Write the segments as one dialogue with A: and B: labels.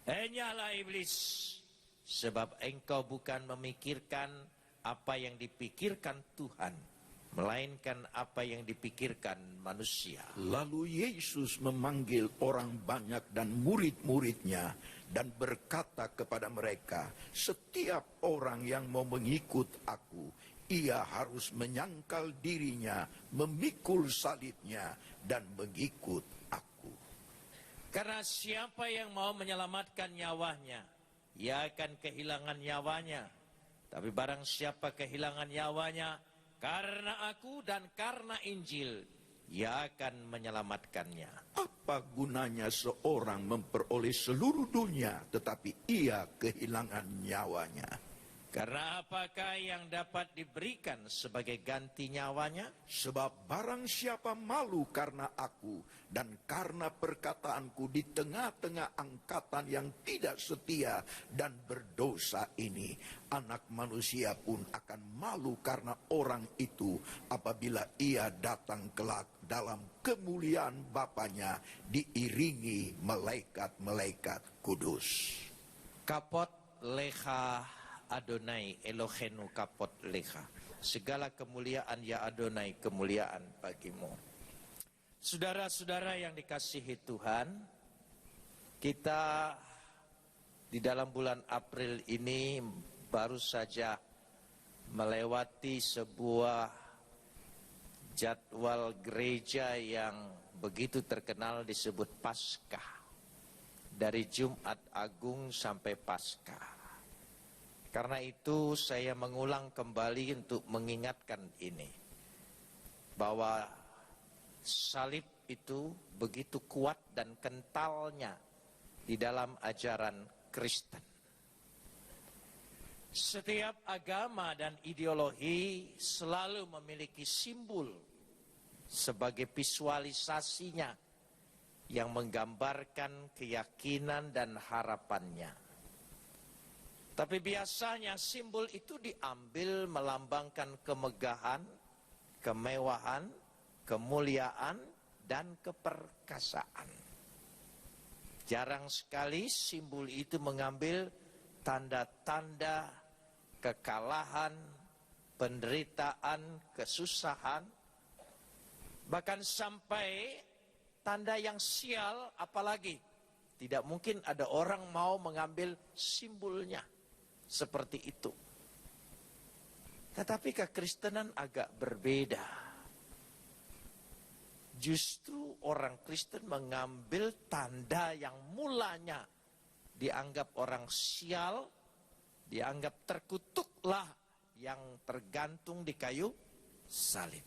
A: Henyalah iblis, sebab engkau bukan memikirkan apa yang dipikirkan Tuhan, melainkan apa yang dipikirkan manusia.
B: Lalu Yesus memanggil orang banyak dan murid-muridnya dan berkata kepada mereka, setiap orang yang mau mengikut aku, ia harus menyangkal dirinya, memikul salibnya, dan mengikut aku.
A: Karena siapa yang mau menyelamatkan nyawanya, ia akan kehilangan nyawanya. Tapi barang siapa kehilangan nyawanya karena aku dan karena Injil, ia akan menyelamatkannya.
B: Apa gunanya seorang memperoleh seluruh dunia tetapi ia kehilangan nyawanya?
A: Karena apakah yang dapat diberikan sebagai ganti nyawanya?
B: Sebab barang siapa malu karena aku dan karena perkataanku di tengah-tengah angkatan yang tidak setia dan berdosa ini, Anak Manusia pun akan malu karena orang itu apabila ia datang kelak dalam kemuliaan Bapanya diiringi malaikat-malaikat kudus.
A: Kapot leha Adonai Elohenu kapot leha. Segala kemuliaan ya Adonai, kemuliaan bagimu. Saudara-saudara yang dikasihi Tuhan, kita di dalam bulan April ini baru saja melewati sebuah jadwal gereja yang begitu terkenal disebut Paskah. Dari Jumat Agung sampai Paskah. Karena itu saya mengulang kembali untuk mengingatkan ini. Bahwa salib itu begitu kuat dan kentalnya di dalam ajaran Kristen. Setiap agama dan ideologi selalu memiliki simbol sebagai visualisasinya yang menggambarkan keyakinan dan harapannya. Tapi biasanya simbol itu diambil melambangkan kemegahan, kemewahan, kemuliaan, dan keperkasaan. Jarang sekali simbol itu mengambil tanda-tanda kekalahan, penderitaan, kesusahan, bahkan sampai tanda yang sial, apalagi tidak mungkin ada orang mau mengambil simbolnya seperti itu. Tetapi kekristenan agak berbeda. Justru orang Kristen mengambil tanda yang mulanya dianggap orang sial, dianggap terkutuklah yang tergantung di kayu salib.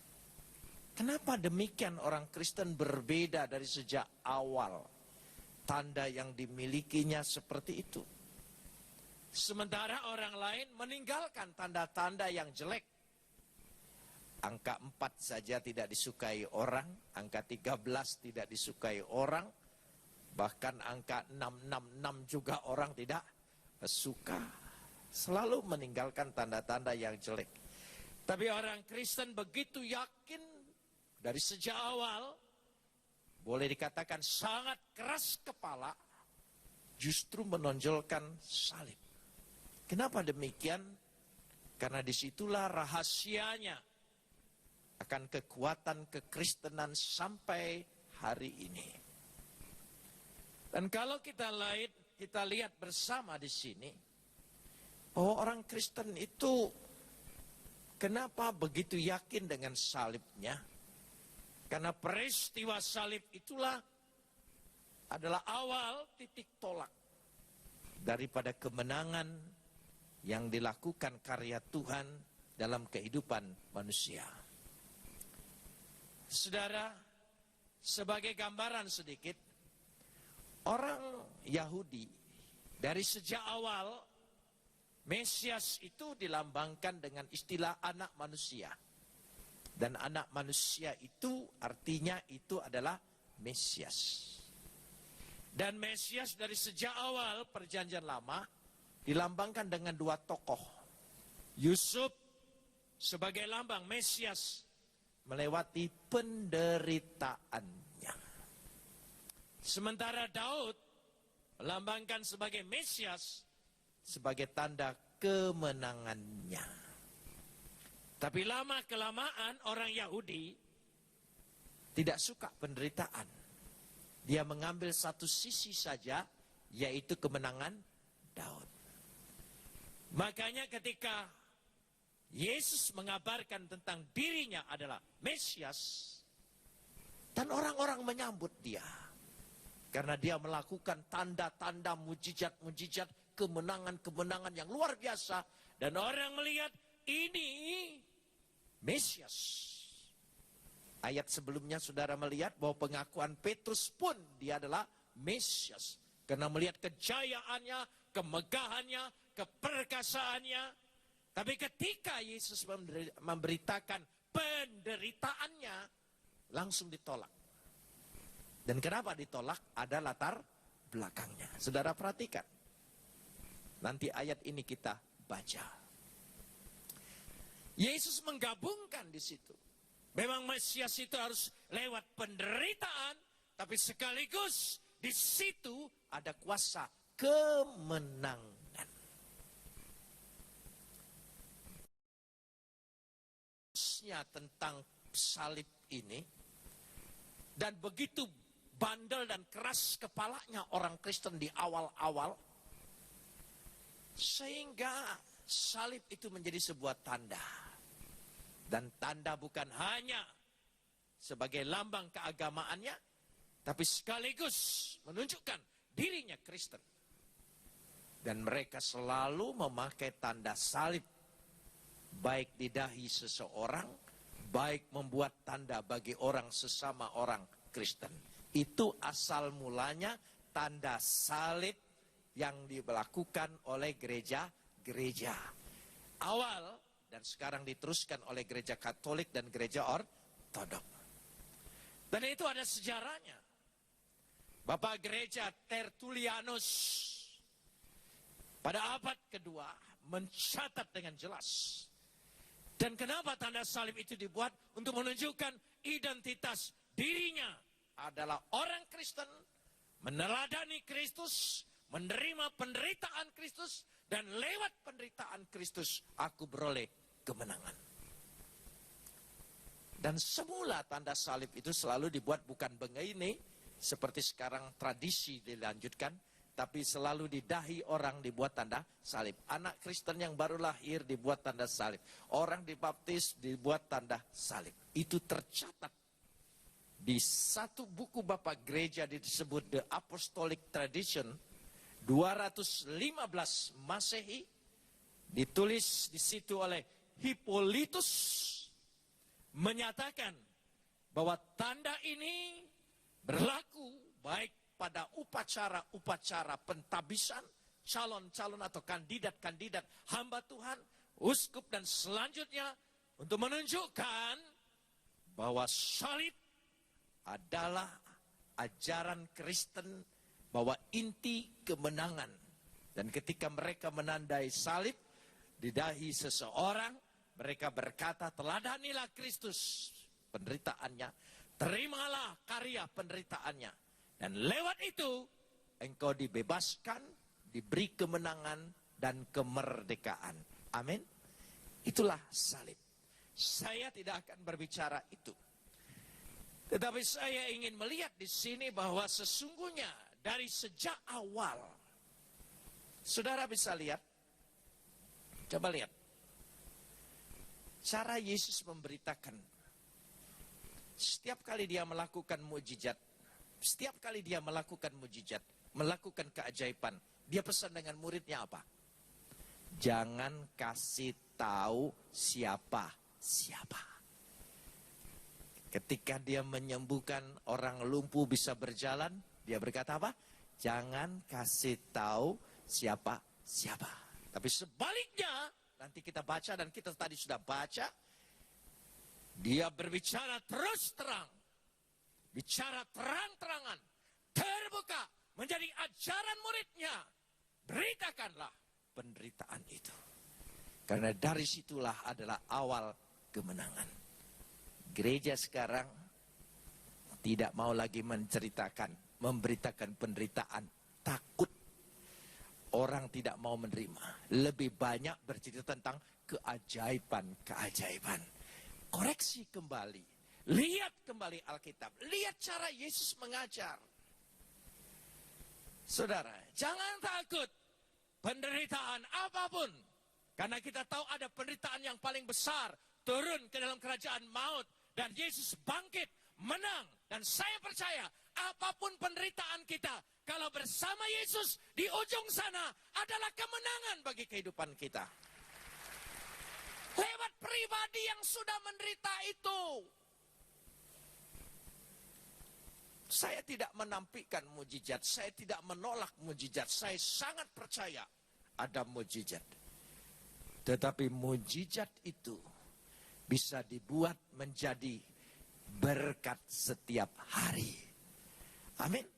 A: Kenapa demikian orang Kristen berbeda dari sejak awal? Tanda yang dimilikinya seperti itu. Sementara orang lain meninggalkan tanda-tanda yang jelek. Angka 4 saja tidak disukai orang, angka 13 tidak disukai orang, bahkan angka 666 juga orang tidak suka. Selalu meninggalkan tanda-tanda yang jelek. Tapi orang Kristen begitu yakin dari sejak awal, boleh dikatakan sangat keras kepala, justru menonjolkan salib. Kenapa demikian? Karena disitulah rahasianya akan kekuatan kekristenan sampai hari ini. Dan kalau kita lihat bersama di sini, bahwa orang Kristen itu kenapa begitu yakin dengan salibnya? Karena peristiwa salib itulah adalah awal titik tolak daripada kemenangan yang dilakukan karya Tuhan dalam kehidupan manusia. Saudara, sebagai gambaran sedikit, orang Yahudi dari sejak awal, Mesias itu dilambangkan dengan istilah anak manusia. Dan anak manusia itu artinya itu adalah Mesias. Dan Mesias dari sejak awal perjanjian lama dilambangkan dengan dua tokoh. Yusuf sebagai lambang Mesias melewati penderitaannya. Sementara Daud melambangkan sebagai Mesias, sebagai tanda kemenangannya. Tapi lama-kelamaan orang Yahudi tidak suka penderitaan. Dia mengambil satu sisi saja, yaitu kemenangan Daud. Makanya ketika Yesus mengabarkan tentang dirinya adalah Mesias, dan orang-orang menyambut dia. Karena dia melakukan tanda-tanda, mujizat-mujizat, kemenangan-kemenangan yang luar biasa. Dan orang melihat ini Mesias. Ayat sebelumnya saudara melihat bahwa pengakuan Petrus pun dia adalah Mesias. Karena melihat kejayaannya, kemegahannya, keperkasaannya. Tapi ketika Yesus memberitakan penderitaannya, langsung ditolak. Dan kenapa ditolak? Ada latar belakangnya. Saudara perhatikan. Nanti ayat ini kita baca. Yesus menggabungkan di situ. Memang Mesias itu harus lewat penderitaan, tapi sekaligus di situ ada kuasa kemenangan. Tentang salib ini, dan begitu bandel dan keras kepalanya orang Kristen di awal-awal, sehingga salib itu menjadi sebuah tanda. Dan tanda bukan hanya sebagai lambang keagamaannya, tapi sekaligus menunjukkan dirinya Kristen. Dan mereka selalu memakai tanda salib, baik di dahi seseorang, baik membuat tanda bagi orang sesama orang Kristen. Itu asal mulanya tanda salib yang dilakukan oleh gereja-gereja awal, dan sekarang diteruskan oleh gereja Katolik dan gereja Ortodok. Dan itu ada sejarahnya. Bapak gereja Tertullianus pada abad kedua mencatat dengan jelas. Dan kenapa tanda salib itu dibuat? Untuk menunjukkan identitas dirinya adalah orang Kristen, meneladani Kristus, menerima penderitaan Kristus, dan lewat penderitaan Kristus aku beroleh kemenangan. Dan semula tanda salib itu selalu dibuat bukan begini, seperti sekarang tradisi dilanjutkan, tapi selalu di dahi orang dibuat tanda salib. Anak Kristen yang baru lahir dibuat tanda salib. Orang dibaptis dibuat tanda salib. Itu tercatat di satu buku Bapak Gereja disebut The Apostolic Tradition 215 Masehi. Ditulis di situ oleh Hippolytus, menyatakan bahwa tanda ini berlaku baik pada upacara-upacara pentabisan, calon-calon atau kandidat-kandidat hamba Tuhan, uskup dan selanjutnya, untuk menunjukkan bahwa salib adalah ajaran Kristen, bahwa inti kemenangan. Dan ketika mereka menandai salib di dahi seseorang, mereka berkata, teladanilah Kristus penderitaannya, terimalah karya penderitaannya. Dan lewat itu, engkau dibebaskan, diberi kemenangan, dan kemerdekaan. Amin. Itulah salib. Saya tidak akan berbicara itu. Tetapi saya ingin melihat di sini bahwa sesungguhnya dari sejak awal, saudara bisa lihat, coba lihat, cara Yesus memberitakan. Setiap kali dia melakukan mukjizat, setiap kali dia melakukan mukjizat, melakukan keajaiban, dia pesan dengan muridnya apa? Jangan kasih tahu siapa-siapa. Ketika dia menyembuhkan orang lumpuh bisa berjalan, dia berkata apa? Jangan kasih tahu siapa-siapa. Tapi sebaliknya, nanti kita baca dan kita tadi sudah baca, dia berbicara terus terang. Bicara terang-terangan, terbuka, menjadi ajaran muridnya. Beritakanlah penderitaan itu. Karena dari situlah adalah awal kemenangan. Gereja sekarang tidak mau lagi menceritakan, memberitakan penderitaan, takut orang tidak mau menerima. Lebih banyak bercerita tentang keajaiban-keajaiban. Koreksi kembali. Lihat kembali Alkitab. Lihat cara Yesus mengajar. Saudara, jangan takut penderitaan apapun. Karena kita tahu ada penderitaan yang paling besar. Turun ke dalam kerajaan maut. Dan Yesus bangkit, menang. Dan saya percaya, apapun penderitaan kita, kalau bersama Yesus di ujung sana adalah kemenangan bagi kehidupan kita. Lewat pribadi yang sudah menderita itu. Saya tidak menampilkan mujizat, saya tidak menolak mujizat, saya sangat percaya ada mujizat. Tetapi mujizat itu bisa dibuat menjadi berkat setiap hari. Amin.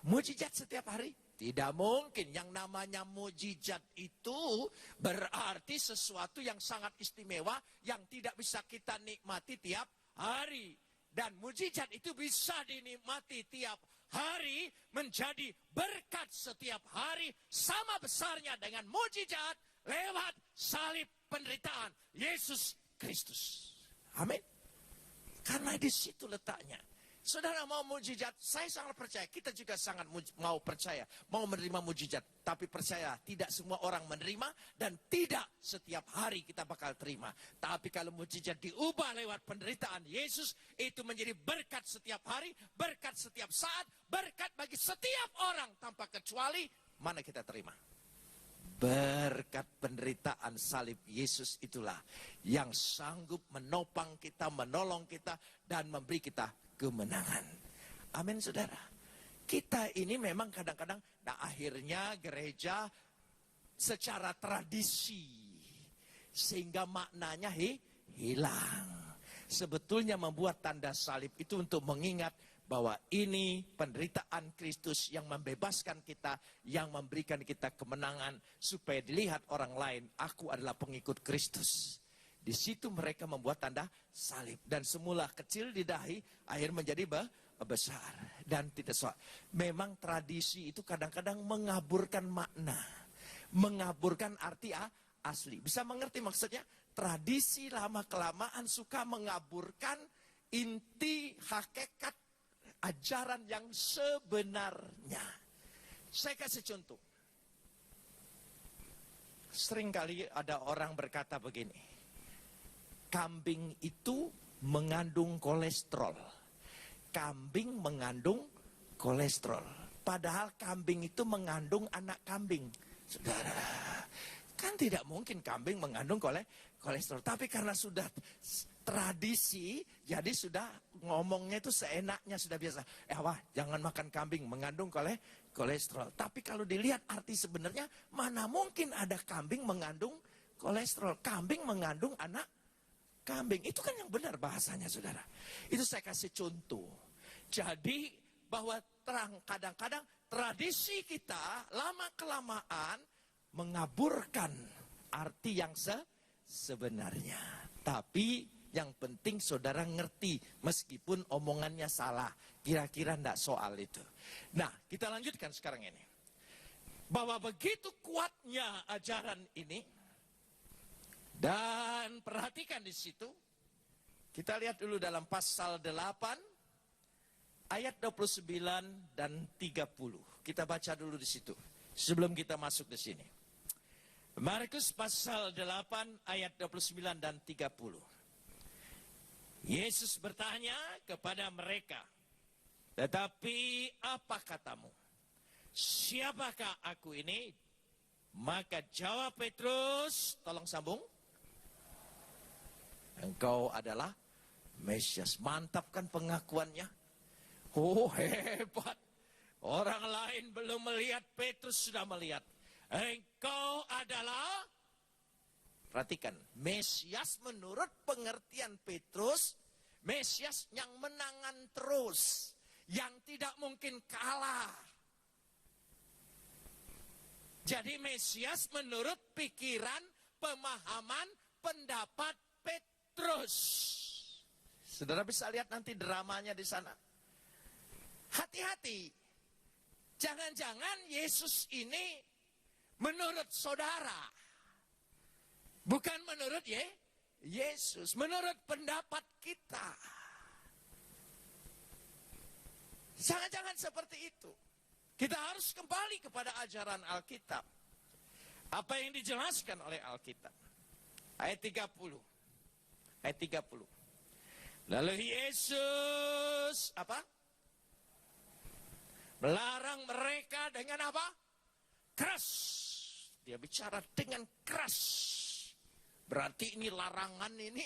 A: Mujizat setiap hari? Tidak mungkin. Yang namanya mujizat itu berarti sesuatu yang sangat istimewa yang tidak bisa kita nikmati tiap hari. Dan mujizat itu bisa dinikmati tiap hari menjadi berkat setiap hari sama besarnya dengan mujizat lewat salib penderitaan Yesus Kristus. Amin. Karena di situ letaknya. Saudara mau mujizat, saya sangat percaya. Kita juga sangat mau percaya, mau menerima mujizat. Tapi percaya, tidak semua orang menerima dan tidak setiap hari kita bakal terima. Tapi kalau mujizat diubah lewat penderitaan Yesus, itu menjadi berkat setiap hari, berkat setiap saat, berkat bagi setiap orang tanpa kecuali, mana kita terima? Berkat penderitaan salib Yesus itulah yang sanggup menopang kita, menolong kita, dan memberi kita kemenangan. Amin, saudara. Kita ini memang kadang-kadang, nah akhirnya gereja secara tradisi, sehingga maknanya hilang. Sebetulnya membuat tanda salib itu untuk mengingat bahwa ini penderitaan Kristus yang membebaskan kita, yang memberikan kita kemenangan, supaya dilihat orang lain, aku adalah pengikut Kristus. Di situ mereka membuat tanda salib. Dan semula kecil di dahi, akhir menjadi besar. Dan tidak soal. Memang tradisi itu kadang-kadang mengaburkan makna. Mengaburkan arti asli. Bisa mengerti maksudnya? Tradisi lama-kelamaan suka mengaburkan inti hakikat ajaran yang sebenarnya. Saya kasih contoh. Seringkali ada orang berkata begini. Kambing itu mengandung kolesterol. Kambing mengandung kolesterol. Padahal kambing itu mengandung anak kambing. Saudara, kan tidak mungkin kambing mengandung kolesterol. Tapi karena sudah tradisi, jadi sudah ngomongnya itu seenaknya, sudah biasa. Wah, jangan makan kambing, mengandung kolesterol. Tapi kalau dilihat arti sebenarnya, mana mungkin ada kambing mengandung kolesterol. Kambing mengandung anak kambing. Itu kan yang benar bahasanya, saudara. Itu saya kasih contoh. Jadi bahwa kadang-kadang tradisi kita lama-kelamaan mengaburkan arti yang sebenarnya. Tapi yang penting saudara ngerti, meskipun omongannya salah. Kira-kira enggak soal itu. Nah, kita lanjutkan sekarang ini. Bahwa begitu kuatnya ajaran ini, dan perhatikan di situ, kita lihat dulu dalam pasal 8, ayat 29 dan 30. Kita baca dulu di situ, sebelum kita masuk di sini. Markus pasal 8, ayat 29 dan 30. Yesus bertanya kepada mereka, tetapi apa katamu? Siapakah aku ini? Maka jawab Petrus, tolong sambung. Engkau adalah Mesias. Mantap kan pengakuannya? Oh, hebat. Orang lain belum melihat, Petrus sudah melihat. Engkau adalah, perhatikan, Mesias menurut pengertian Petrus, Mesias yang menangan terus, yang tidak mungkin kalah. Jadi Mesias menurut pikiran, pemahaman, pendapat Petrus. Saudara bisa lihat nanti dramanya di sana. Hati-hati. Jangan-jangan Yesus ini menurut saudara. Bukan menurut Yesus. Menurut pendapat kita. Jangan-jangan seperti itu. Kita harus kembali kepada ajaran Alkitab. Apa yang dijelaskan oleh Alkitab. Ayat 30. Ayat 30. Lalu Yesus melarang mereka dengan apa? Keras. Dia bicara dengan keras. Berarti ini larangan ini.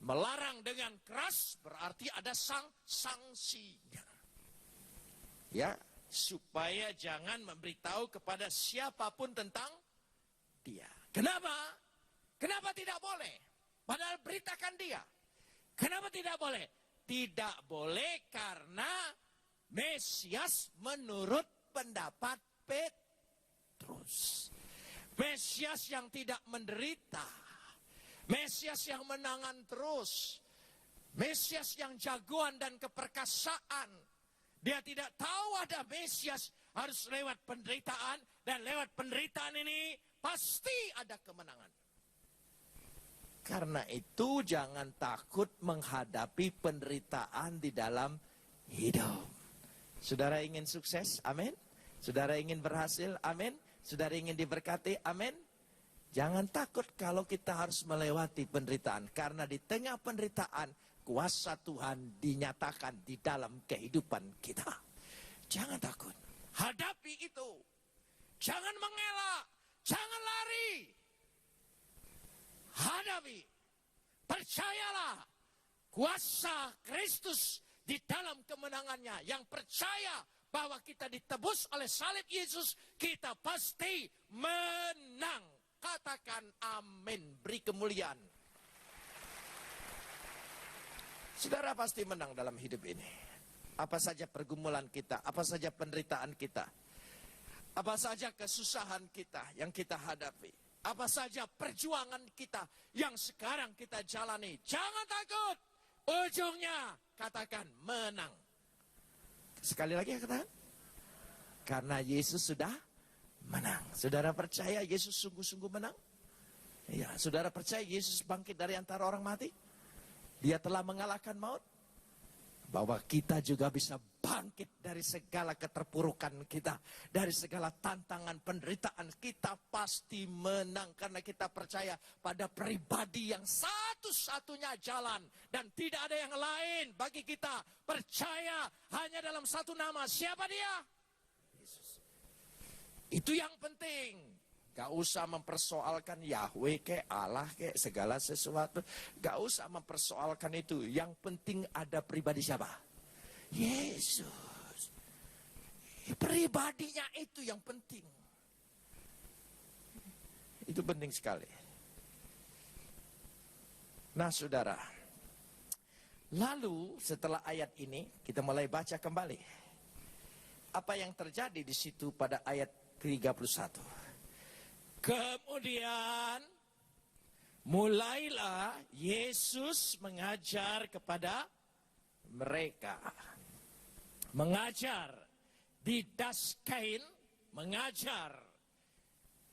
A: Melarang dengan keras berarti ada sanksinya. Ya, supaya jangan memberitahu kepada siapapun tentang dia. Kenapa? Kenapa tidak boleh? Padahal beritakan dia. Kenapa tidak boleh? Tidak boleh karena Mesias menurut pendapat Petrus. Mesias yang tidak menderita. Mesias yang menangan terus. Mesias yang jagoan dan keperkasaan. Dia tidak tahu ada Mesias harus lewat penderitaan. Dan lewat penderitaan ini pasti ada kemenangan. Karena itu jangan takut menghadapi penderitaan di dalam hidup. Saudara ingin sukses? Amin. Saudara ingin berhasil? Amin. Saudara ingin diberkati? Amin. Jangan takut kalau kita harus melewati penderitaan. Karena di tengah penderitaan, kuasa Tuhan dinyatakan di dalam kehidupan kita. Jangan takut. Hadapi itu. Jangan mengelak. Jangan lari. Hadapi. Percayalah. Kuasa Kristus di dalam kemenangannya. Yang percaya bahwa kita ditebus oleh salib Yesus. Kita pasti menang. Katakan amin. Beri kemuliaan. Saudara pasti menang dalam hidup ini. Apa saja pergumulan kita. Apa saja penderitaan kita. Apa saja kesusahan kita yang kita hadapi. Apa saja perjuangan kita yang sekarang kita jalani. Jangan takut. Ujungnya katakan menang. Sekali lagi katakan. Karena Yesus sudah menang. Saudara percaya Yesus sungguh-sungguh menang? Ya, saudara percaya Yesus bangkit dari antara orang mati? Dia telah mengalahkan maut? Bahwa kita juga bisa bangkit dari segala keterpurukan kita. Dari segala tantangan penderitaan. Kita pasti menang. Karena kita percaya pada pribadi yang satu-satunya jalan. Dan tidak ada yang lain bagi kita. Percaya hanya dalam satu nama. Siapa dia? Yesus. Itu yang penting. Gak usah mempersoalkan Yahweh ke Allah ke segala sesuatu. Gak usah mempersoalkan itu. Yang penting ada pribadi siapa? Yesus. Pribadinya itu yang penting. Itu penting sekali. Nah saudara. Lalu setelah ayat ini kita mulai baca kembali. Apa yang terjadi di situ pada ayat 31. Kemudian mulailah Yesus mengajar kepada mereka. Mengajar. Didaskain, mengajar.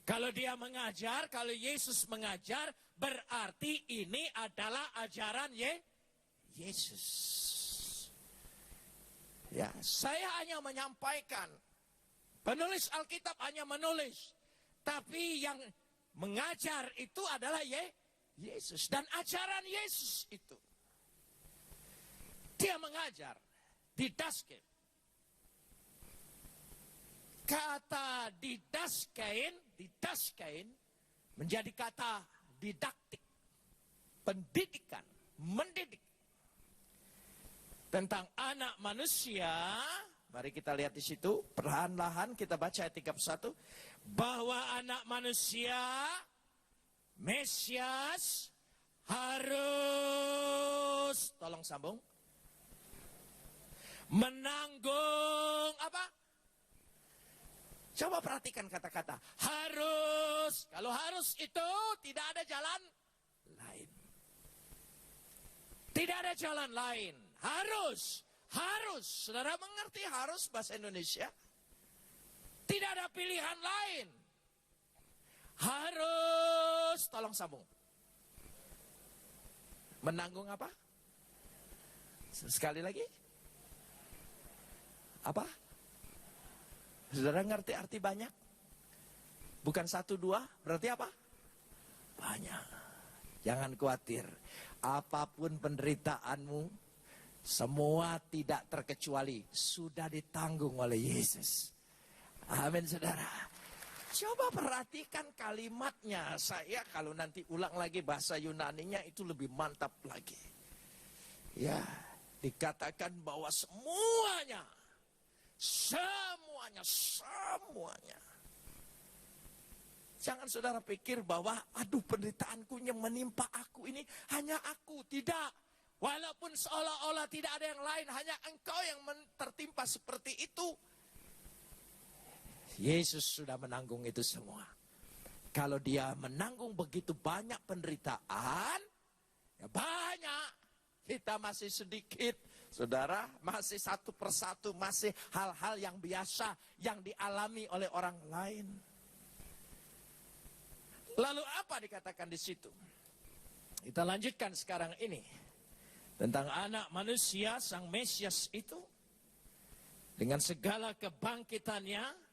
A: Kalau dia mengajar, kalau Yesus mengajar, berarti ini adalah ajaran Yesus. Ya, saya hanya menyampaikan. Penulis Alkitab hanya menulis. Tapi yang mengajar itu adalah Yesus. Dan ajaran Yesus itu. Dia mengajar. Didaskain. Kata didaskain menjadi kata didaktik. Pendidikan. Mendidik. Tentang anak manusia. Mari kita lihat di situ. Perlahan-lahan kita baca ayat 31. Bahwa anak manusia, Mesias, harus, tolong sambung, menanggung apa? Coba perhatikan kata-kata. Harus. Kalau harus itu tidak ada jalan lain. Tidak ada jalan lain. Harus. Harus. Saudara mengerti harus bahasa Indonesia? Tidak ada pilihan lain. Harus, tolong sambung. Menanggung apa? Sekali lagi. Apa? Saudara ngerti arti banyak? Bukan 1, 2, berarti apa? Banyak. Jangan khawatir. Apapun penderitaanmu, semua tidak terkecuali sudah ditanggung oleh Yesus. Amin, saudara. Coba perhatikan kalimatnya. Saya kalau nanti ulang lagi bahasa Yunaninya itu lebih mantap lagi. Ya, dikatakan bahwa semuanya. Jangan saudara pikir bahwa aduh penderitaanku yang menimpa aku ini hanya aku. Tidak. Walaupun seolah-olah tidak ada yang lain, hanya engkau yang tertimpa seperti itu. Yesus sudah menanggung itu semua. Kalau dia menanggung begitu banyak penderitaan, ya banyak. Kita masih sedikit. Saudara, masih satu persatu, masih hal-hal yang biasa yang dialami oleh orang lain. Lalu apa dikatakan di situ? Kita lanjutkan sekarang ini. Tentang anak manusia, sang Mesias itu. Dengan segala kebangkitannya.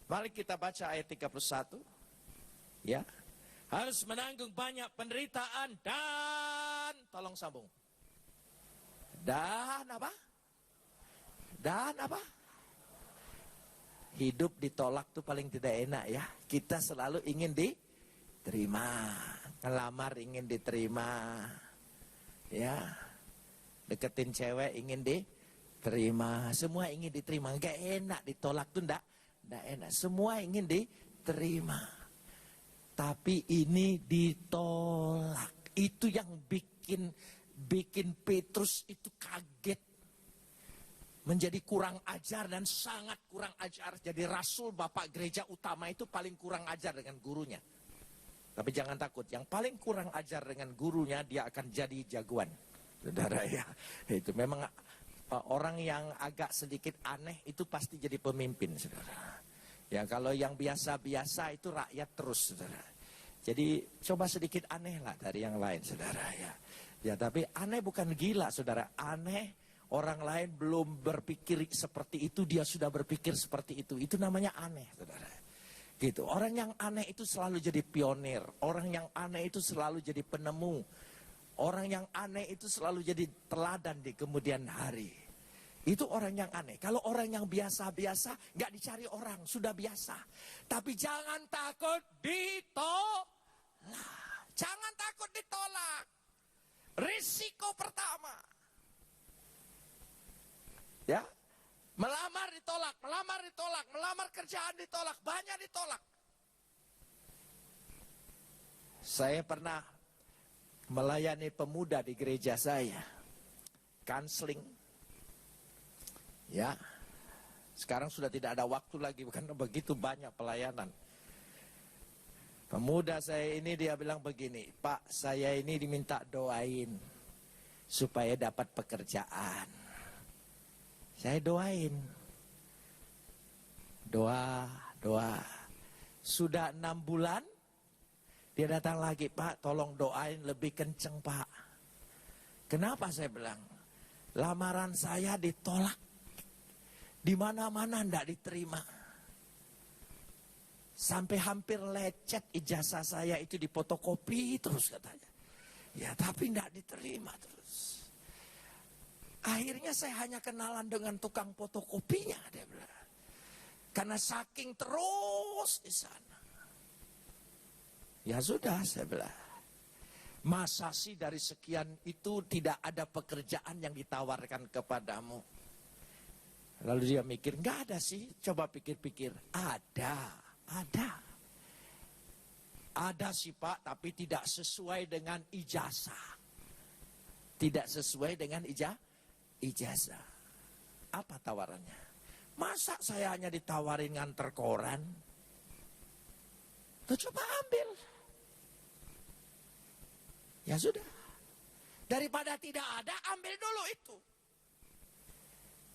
A: Mari kita baca ayat 31. Ya. Harus menanggung banyak penderitaan dan, tolong sambung. Dan apa? Dan apa? Hidup ditolak tuh paling tidak enak ya. Kita selalu ingin diterima. Ngelamar ingin diterima. Ya. Deketin cewek ingin diterima. Semua ingin diterima. Enggak enak ditolak tuh enggak enak. Semua ingin diterima. Tapi ini ditolak. Itu yang bikin Petrus itu kaget. Menjadi kurang ajar dan sangat kurang ajar. Jadi rasul bapak gereja utama itu paling kurang ajar dengan gurunya. Tapi jangan takut, yang paling kurang ajar dengan gurunya dia akan jadi jagoan. Saudara ya, itu memang orang yang agak sedikit aneh itu pasti jadi pemimpin, saudara. Ya kalau yang biasa-biasa itu rakyat terus, saudara. Jadi coba sedikit aneh lah dari yang lain, saudara ya. Ya tapi aneh bukan gila, saudara. Aneh orang lain belum berpikir seperti itu, dia sudah berpikir seperti itu. Itu namanya aneh, saudara. Gitu. Orang yang aneh itu selalu jadi pionir. Orang yang aneh itu selalu jadi penemu. Orang yang aneh itu selalu jadi teladan di kemudian hari. Itu orang yang aneh. Kalau orang yang biasa-biasa, nggak dicari orang, sudah biasa. Tapi jangan takut ditolak. Jangan takut ditolak. Risiko pertama. Ya, melamar ditolak, melamar kerjaan ditolak, banyak ditolak. Saya pernah melayani pemuda di gereja saya, counseling. Ya, sekarang sudah tidak ada waktu lagi karena begitu banyak pelayanan. Pemuda saya ini dia bilang begini, Pak, saya ini diminta doain supaya dapat pekerjaan. Saya doain. Doa. Sudah 6 bulan, dia datang lagi, Pak, tolong doain lebih kenceng, Pak. Kenapa saya bilang? Lamaran saya ditolak. Di mana-mana enggak diterima. Sampai hampir lecet ijazah saya itu difotokopi terus katanya. Ya, tapi enggak diterima terus. Akhirnya saya hanya kenalan dengan tukang fotokopinya, dia bilang. Karena saking terus di sana. Ya sudah, saya bilang. Masa sih dari sekian itu tidak ada pekerjaan yang ditawarkan kepadamu? Lalu dia mikir, enggak ada sih. Coba pikir-pikir. Ada. Ada sih Pak, tapi tidak sesuai dengan ijazah. Tidak sesuai dengan ijazah. Apa tawarannya? Masa saya hanya ditawarin nganter koran? Tuh coba ambil. Ya sudah. Daripada tidak ada, ambil dulu itu.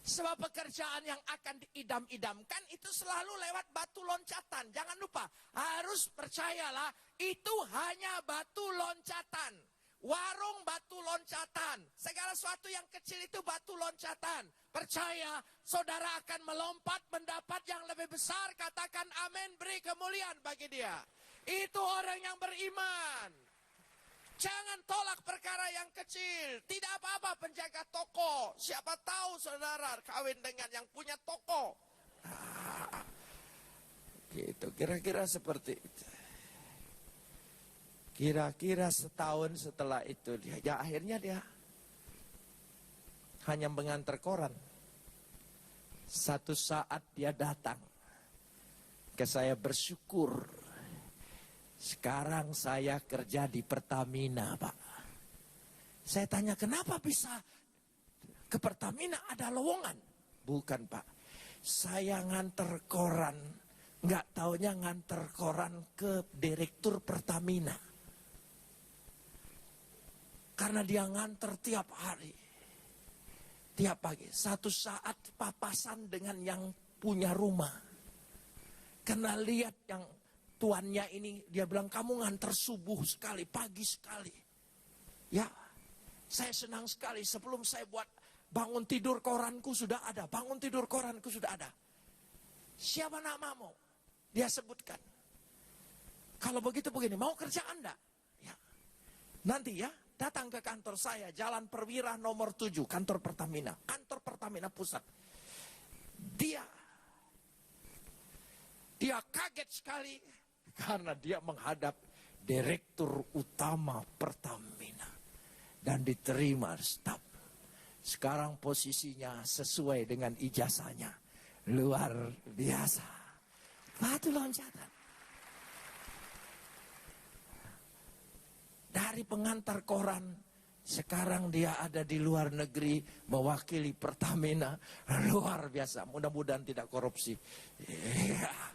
A: Sebab pekerjaan yang akan diidam-idamkan itu selalu lewat batu loncatan. Jangan lupa, harus percayalah itu hanya batu loncatan. Warung batu loncatan. Segala sesuatu yang kecil itu batu loncatan. Percaya, saudara akan melompat mendapat yang lebih besar. Katakan amin, beri kemuliaan bagi dia. Itu orang yang beriman. Jangan tolak perkara yang kecil. Tidak apa-apa penjaga toko. Siapa tahu saudara kawin dengan yang punya toko. Gitu, kira-kira seperti itu. Kira-kira setahun setelah itu akhirnya dia hanya mengantar koran. Satu saat dia datang ke saya bersyukur. Sekarang saya kerja di Pertamina, Pak. Saya tanya, kenapa bisa ke Pertamina ada lowongan? Bukan, Pak. Saya nganter koran. Nggak taunya nganter koran ke direktur Pertamina. Karena dia nganter tiap hari. Tiap pagi. Satu saat papasan dengan yang punya rumah. Karena lihat yang tuannya ini, dia bilang, kamu nganter subuh sekali, pagi sekali. Ya, saya senang sekali. Sebelum saya buat bangun tidur koranku sudah ada. Bangun tidur koranku sudah ada. Siapa namamu? Dia sebutkan. Kalau begitu begini, mau kerja Anda? Ya. Nanti ya, datang ke kantor saya, Jalan Perwira nomor 7, kantor Pertamina. Kantor Pertamina Pusat. Dia kaget sekali. Karena dia menghadap direktur utama Pertamina. Dan diterima staf. Sekarang posisinya sesuai dengan ijazahnya. Luar biasa. Batu loncatan. Dari pengantar koran. Sekarang dia ada di luar negeri. Mewakili Pertamina. Luar biasa. Mudah-mudahan tidak korupsi. Iya.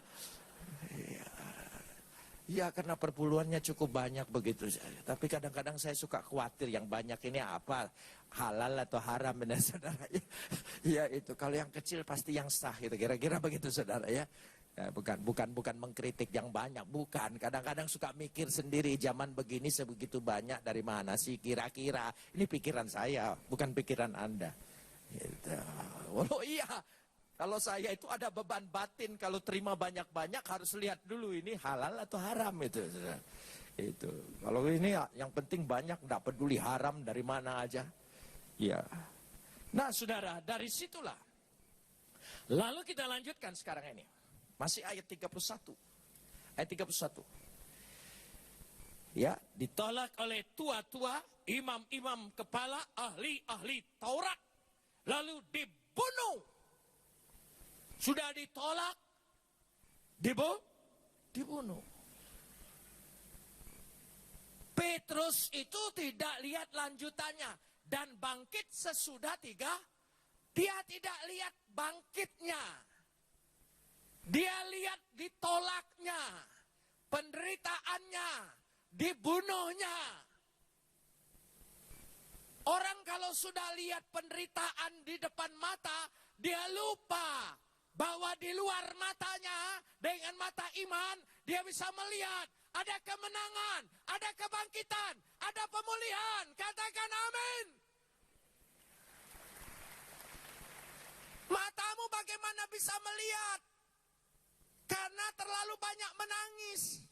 A: Ya, karena perpuluhannya cukup banyak begitu. Tapi kadang-kadang saya suka khawatir yang banyak ini apa, halal atau haram, benar saudara. Ya itu, kalau yang kecil pasti yang sah gitu. Kira-kira begitu saudara ya. Ya, bukan mengkritik yang banyak, bukan. Kadang-kadang suka mikir sendiri, zaman begini sebegitu banyak dari mana sih kira-kira. Ini pikiran saya, bukan pikiran Anda. Gitu. Oh iya. Kalau saya itu ada beban batin, kalau terima banyak-banyak harus lihat dulu ini halal atau haram itu. Itu. Kalau ini yang penting banyak, tidak peduli haram dari mana aja. Ya. Nah saudara, dari situlah. Lalu kita lanjutkan sekarang ini. Masih ayat 31. Ayat 31. Ya, ditolak oleh tua-tua, imam-imam kepala, ahli-ahli Taurat. Lalu dibunuh. Sudah ditolak, dibunuh. Petrus itu tidak lihat lanjutannya. Dan bangkit sesudah 3, dia tidak lihat bangkitnya. Dia lihat ditolaknya, penderitaannya, dibunuhnya. Orang kalau sudah lihat penderitaan di depan mata, dia lupa bahwa di luar matanya, dengan mata iman, dia bisa melihat ada kemenangan, ada kebangkitan, ada pemulihan. Katakan amin. Matamu bagaimana bisa melihat? Karena terlalu banyak menangis.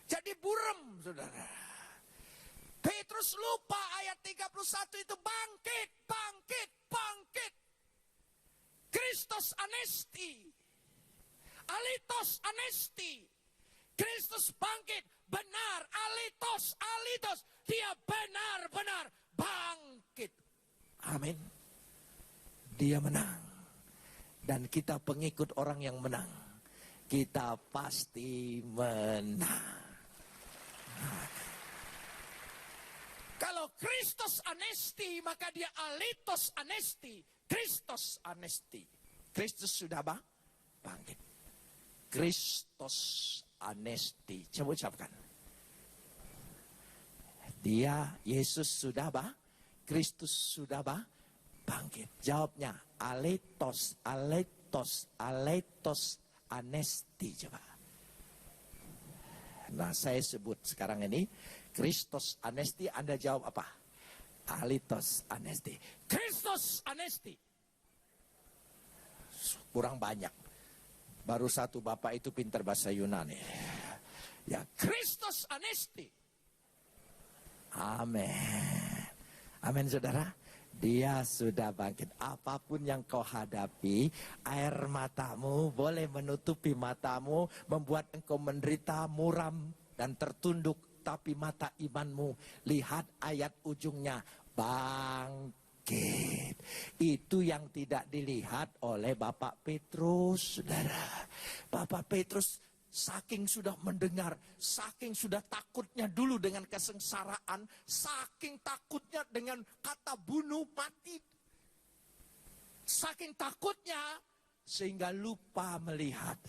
A: Jadi buram, saudara. Petrus lupa ayat 31 itu bangkit, bangkit, bangkit. Kristus anesti. Alitos anesti. Kristus bangkit. Benar. Alitos, alitos. Dia benar-benar bangkit. Amin. Dia menang. Dan kita pengikut orang yang menang. Kita pasti menang. Kalau Kristus anesti, maka dia alitos anesti. Kristus anesti. Kristus sudah bangkit. Kristus anesti. Coba ucapkan. Dia, Yesus sudah Kristus sudah bangkit. Jawabnya aletos, aletos, aletos anesti. Coba. Nah, saya sebut sekarang ini Kristus anesti, Anda jawab apa? Aletos anesti. Kristus anesti. Kurang banyak. Baru satu bapak itu pintar bahasa Yunani. Ya, Kristus anesti. Amin. Amin, saudara. Dia sudah bangkit. Apapun yang kau hadapi, air matamu boleh menutupi matamu, membuat engkau menderita, muram dan tertunduk. Tapi mata imanmu, lihat ayat ujungnya, bangkit. Itu yang tidak dilihat oleh Bapak Petrus, saudara. Bapak Petrus saking sudah mendengar, saking sudah takutnya dulu dengan kesengsaraan, saking takutnya dengan kata bunuh mati, saking takutnya sehingga lupa melihat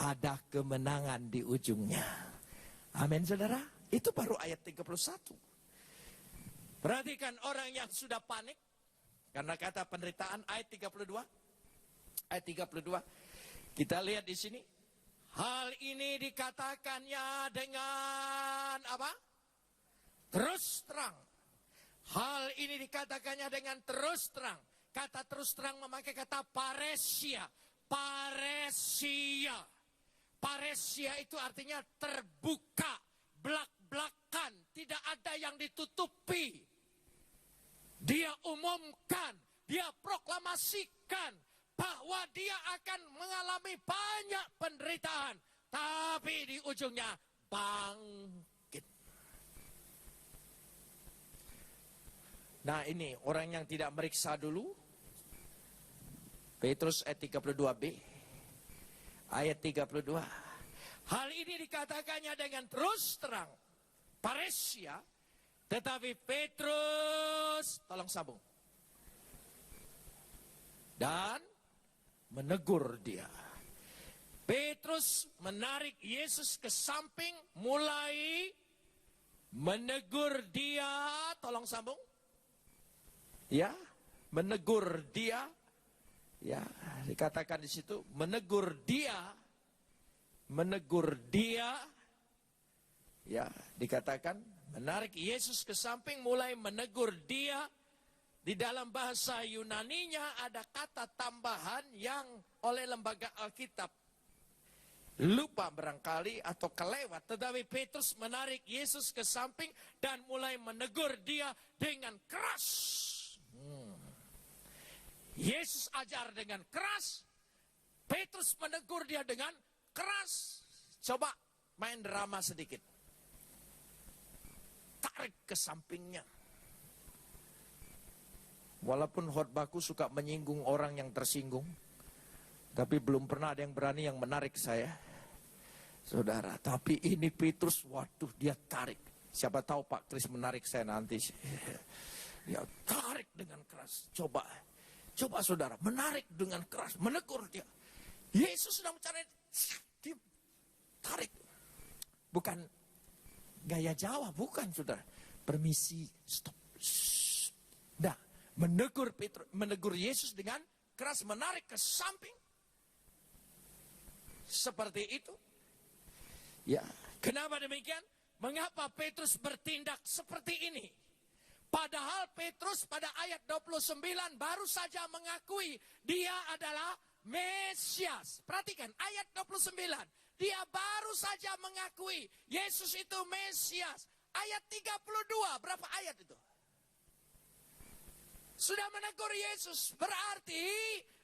A: ada kemenangan di ujungnya. Amin, saudara. Itu baru ayat 31. Perhatikan orang yang sudah panik karena kata penderitaan, ayat 32. Ayat 32. Kita lihat di sini. Hal ini dikatakannya dengan apa? Terus terang. Hal ini dikatakannya dengan terus terang. Kata terus terang memakai kata paresia. Paresia. Paresia itu artinya terbuka, belak-belakan, tidak ada yang ditutupi. Dia umumkan, dia proklamasikan bahwa dia akan mengalami banyak penderitaan, tapi di ujungnya bangkit. Nah, ini orang yang tidak meriksa dulu. Petrus ayat 32b. Ayat 32. Hal ini dikatakannya dengan terus terang. Paresia. Tetapi Petrus, tolong sambung. Dan menegur dia. Petrus menarik Yesus ke samping, mulai menegur dia. Tolong sambung. Ya, menegur dia. Ya, dikatakan di situ menegur dia, ya, dikatakan menarik Yesus ke samping, mulai menegur dia. Di dalam bahasa Yunaninya ada kata tambahan yang oleh lembaga Alkitab lupa barangkali atau kelewat, tetapi Petrus menarik Yesus ke samping dan mulai menegur dia dengan keras. Yesus ajar dengan keras, Petrus menegur dia dengan keras. Coba main drama sedikit. Tarik ke sampingnya. Walaupun khotbahku suka menyinggung orang yang tersinggung, tapi belum pernah ada yang berani yang menarik saya, saudara. Tapi ini Petrus, waduh, dia tarik. Siapa tahu Pak Kris menarik saya nanti. Dia tarik dengan keras. Coba saudara, menarik dengan keras, menegur dia. Yesus sedang mencari, dia tarik. Bukan gaya Jawa, bukan saudara. Permisi, stop. Nah, menegur Yesus dengan keras, menarik ke samping. Seperti itu. Ya, kenapa demikian? Mengapa Petrus bertindak seperti ini? Padahal Petrus pada ayat 29 baru saja mengakui dia adalah Mesias. Perhatikan ayat 29. Dia baru saja mengakui Yesus itu Mesias. Ayat 32, berapa ayat itu? Sudah menegur Yesus. Berarti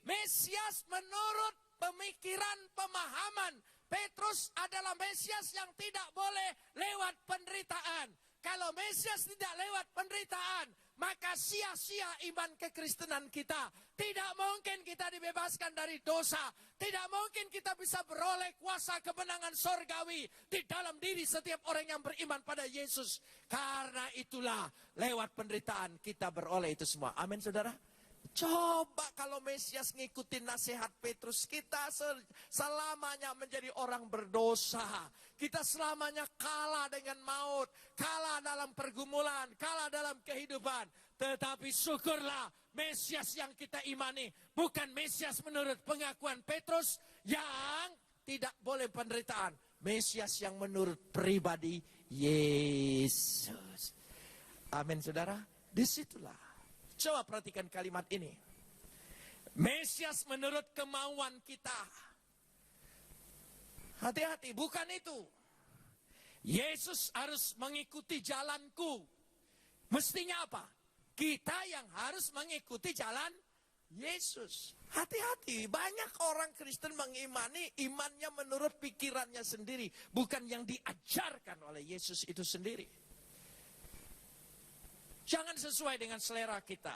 A: Mesias menurut pemikiran, pemahaman Petrus adalah Mesias yang tidak boleh lewat penderitaan. Kalau Mesias tidak lewat penderitaan, maka sia-sia iman kekristenan kita. Tidak mungkin kita dibebaskan dari dosa. Tidak mungkin kita bisa beroleh kuasa kemenangan sorgawi di dalam diri setiap orang yang beriman pada Yesus. Karena itulah lewat penderitaan kita beroleh itu semua. Amin, saudara. Coba kalau Mesias ngikutin nasihat Petrus, kita selamanya menjadi orang berdosa. Kita selamanya kalah dengan maut, kalah dalam pergumulan, kalah dalam kehidupan. Tetapi syukurlah Mesias yang kita imani bukan Mesias menurut pengakuan Petrus yang tidak boleh penderitaan. Mesias yang menurut pribadi Yesus. Amin saudara. Disitulah. Coba perhatikan kalimat ini. Mesias menurut kemauan kita. Hati-hati, bukan itu. Yesus harus mengikuti jalanku. Mestinya apa? Kita yang harus mengikuti jalan Yesus. Hati-hati, banyak orang Kristen mengimani imannya menurut pikirannya sendiri. Bukan yang diajarkan oleh Yesus itu sendiri. Jangan sesuai dengan selera kita.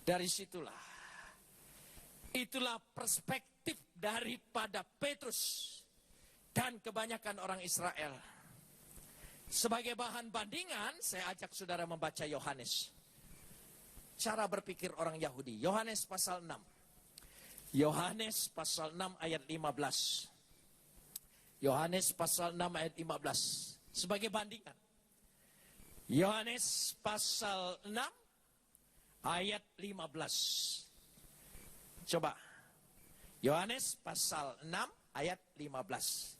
A: Dari situlah. Itulah perspektif daripada Petrus dan kebanyakan orang Israel. Sebagai bahan bandingan, saya ajak saudara membaca Yohanes. Cara berpikir orang Yahudi. Yohanes pasal 6. Yohanes pasal 6 ayat 15. Yohanes pasal 6 ayat 15. Sebagai bandingan. Yohanes pasal 6 ayat 15. Coba. Yohanes pasal 6 ayat 15.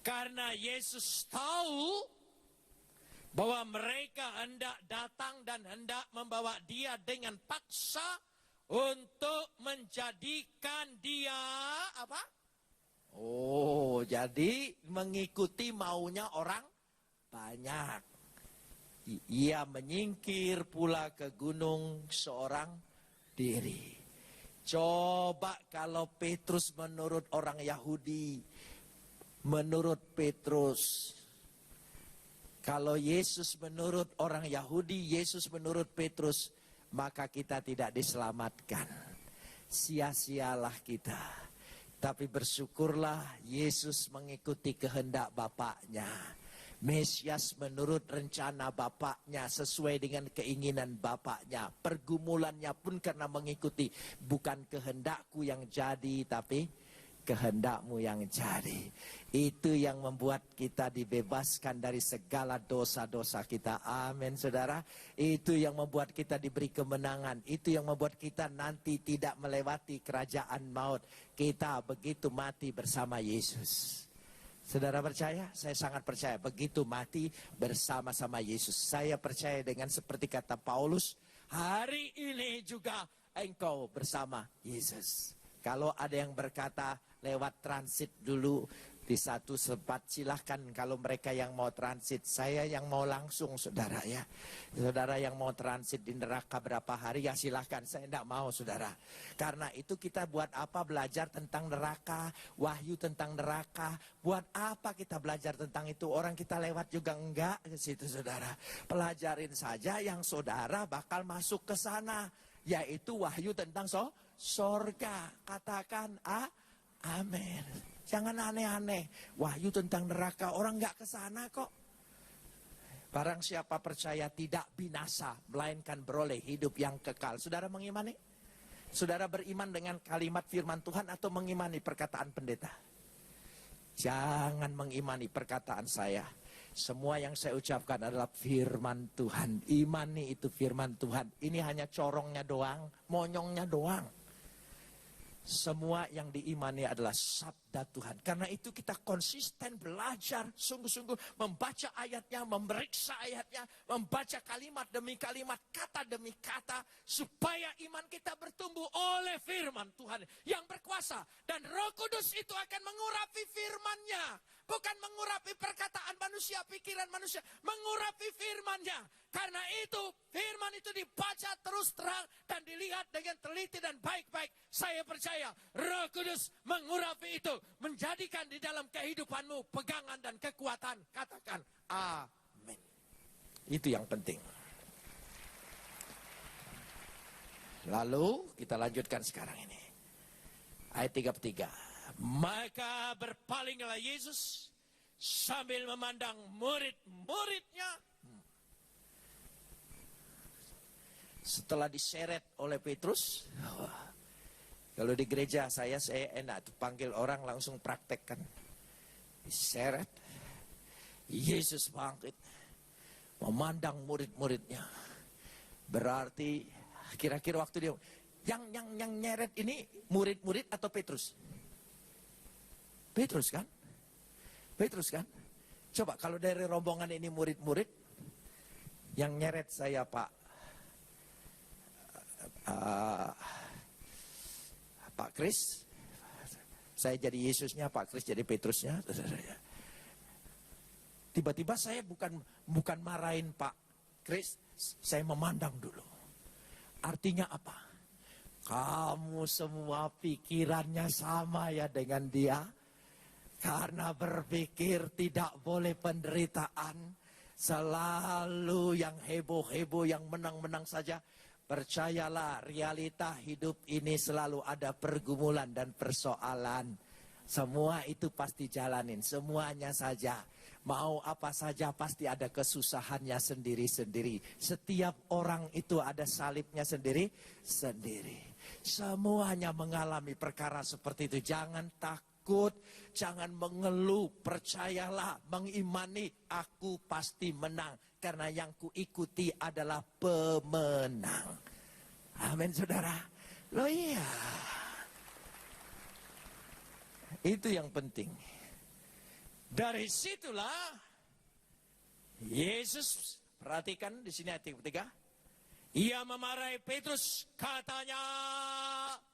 A: Karena Yesus tahu bahwa mereka hendak datang dan hendak membawa dia dengan paksa untuk menjadikan dia apa? Oh, jadi mengikuti maunya orang banyak. Ia menyingkir pula ke gunung seorang diri. Coba kalau Petrus menurut orang Yahudi, menurut Petrus. Kalau Yesus menurut orang Yahudi, Yesus menurut Petrus, maka kita tidak diselamatkan. Sia-sialah kita. Tapi bersyukurlah Yesus mengikuti kehendak Bapaknya. Mesias menurut rencana Bapaknya, sesuai dengan keinginan Bapaknya. Pergumulannya pun karena mengikuti, bukan kehendakku yang jadi, tapi kehendakmu yang jadi. Itu yang membuat kita dibebaskan dari segala dosa-dosa kita. Amin saudara. Itu yang membuat kita diberi kemenangan. Itu yang membuat kita nanti tidak melewati kerajaan maut. Kita begitu mati bersama Yesus. Saudara percaya? Saya sangat percaya. Begitu mati bersama-sama Yesus. Saya percaya dengan seperti kata Paulus, hari ini juga engkau bersama Yesus. Kalau ada yang berkata lewat transit dulu di satu tempat, silahkan. Kalau mereka yang mau transit, saya yang mau langsung saudara ya. Saudara yang mau transit di neraka berapa hari ya silahkan, saya tidak mau saudara. Karena itu kita buat apa belajar tentang neraka, wahyu tentang neraka. Buat apa kita belajar tentang itu, orang kita lewat juga enggak ke situ saudara. Pelajarin saja yang saudara bakal masuk ke sana, yaitu wahyu tentang sorga. Katakan amin. Jangan aneh-aneh. Wahyu tentang neraka, orang nggak ke sana kok. Barang siapa percaya tidak binasa, melainkan beroleh hidup yang kekal. Saudara mengimani? Saudara beriman dengan kalimat firman Tuhan atau mengimani perkataan pendeta? Jangan mengimani perkataan saya. Semua yang saya ucapkan adalah firman Tuhan. Imani itu firman Tuhan. Ini hanya corongnya doang, monyongnya doang. Semua yang diimani adalah sabda Tuhan. Karena itu kita konsisten belajar, sungguh-sungguh membaca ayatnya, memeriksa ayatnya, membaca kalimat demi kalimat, kata demi kata, supaya iman kita bertumbuh oleh firman Tuhan yang berkuasa. Dan Roh Kudus itu akan mengurapi firman-Nya. Bukan mengurapi perkataan manusia, pikiran manusia. Mengurapi firman-Nya. Karena itu, firman itu dibaca terus terang dan dilihat dengan teliti dan baik-baik. Saya percaya Roh Kudus mengurapi itu. Menjadikan di dalam kehidupanmu pegangan dan kekuatan. Katakan amin. Itu yang penting. Lalu kita lanjutkan sekarang ini. Ayat 33. Maka berpalinglah Yesus sambil memandang murid-muridnya. Setelah diseret oleh Petrus, kalau di gereja saya enak tuh panggil orang langsung praktekkan. Diseret, Yesus bangkit, memandang murid-muridnya. Berarti kira-kira waktu dia yang nyeret ini murid-murid atau Petrus? Petrus kan? Petrus kan? Coba kalau dari rombongan ini murid-murid, yang nyeret saya Pak Kris, saya jadi Yesusnya, Pak Kris jadi Petrusnya. Tiba-tiba saya bukan marahin Pak Kris, saya memandang dulu. Artinya apa? Kamu semua pikirannya sama ya dengan dia. Karena berpikir tidak boleh penderitaan. Selalu yang heboh-heboh, yang menang-menang saja. Percayalah, realita hidup ini selalu ada pergumulan dan persoalan. Semua itu pasti jalanin, semuanya saja. Mau apa saja pasti ada kesusahannya sendiri-sendiri. Setiap orang itu ada salibnya sendiri-sendiri. Semuanya mengalami perkara seperti itu. Jangan takut, jangan mengeluh. Percayalah, mengimani, aku pasti menang. Karena yang kuikuti adalah pemenang. Amin, saudara. Loh iya. Itu yang penting. Dari situlah Yesus, perhatikan di sini ayat 3. Ia memarahi Petrus, katanya,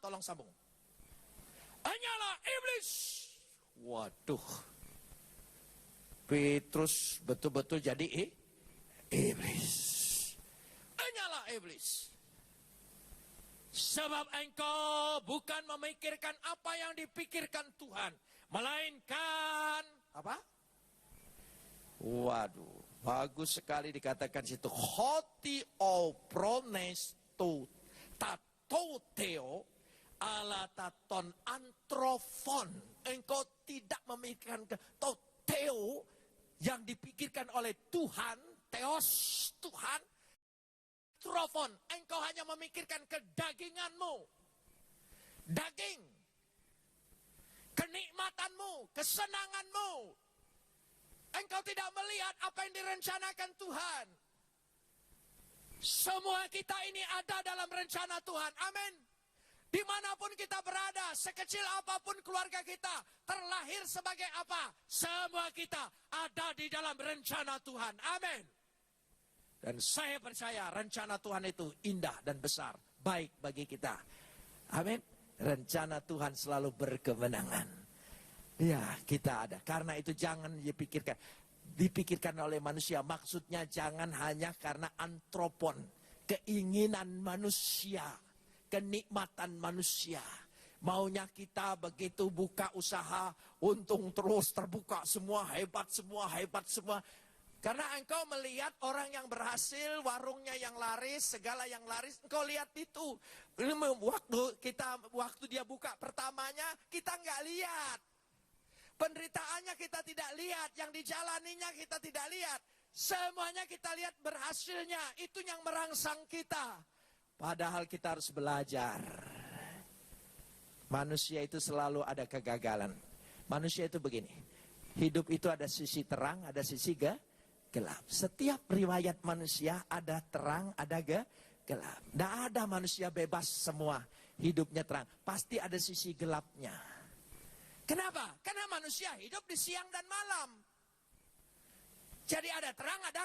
A: tolong sambung. Hanyalah iblis. Waduh. Petrus betul-betul jadi iblis. Hanyalah iblis. Sebab engkau bukan memikirkan apa yang dipikirkan Tuhan, melainkan apa? Waduh, bagus sekali dikatakan situ. Hoti o pronesto tatoteo alataton antrofon. Engkau tidak memikirkan toteo yang dipikirkan oleh Tuhan, teos Tuhan. Antrofon, engkau hanya memikirkan kedaginganmu. Daging. Kenikmatanmu, kesenanganmu. Engkau tidak melihat apa yang direncanakan Tuhan. Semua kita ini ada dalam rencana Tuhan. Amin. Dimanapun kita berada, sekecil apapun keluarga kita, terlahir sebagai apa, semua kita ada di dalam rencana Tuhan. Amin. Dan saya percaya rencana Tuhan itu indah dan besar, baik bagi kita. Amin. Rencana Tuhan selalu berkemenangan. Ya, kita ada. Karena itu jangan dipikirkan oleh manusia. Maksudnya jangan hanya karena antropon, keinginan manusia, kenikmatan manusia. Maunya kita begitu buka usaha, untung terus terbuka, semua hebat semua. Karena engkau melihat orang yang berhasil, warungnya yang laris, segala yang laris, engkau lihat itu. Waktu dia buka pertamanya, kita nggak lihat. Penderitaannya kita tidak lihat, yang dijalaninya kita tidak lihat. Semuanya kita lihat berhasilnya, itu yang merangsang kita. Padahal kita harus belajar. Manusia itu selalu ada kegagalan. Manusia itu begini, hidup itu ada sisi terang, ada sisi gelap. Setiap riwayat manusia ada terang, ada gelap. Tidak ada manusia bebas semua hidupnya terang. Pasti ada sisi gelapnya. Kenapa? Karena manusia hidup di siang dan malam. Jadi ada terang, ada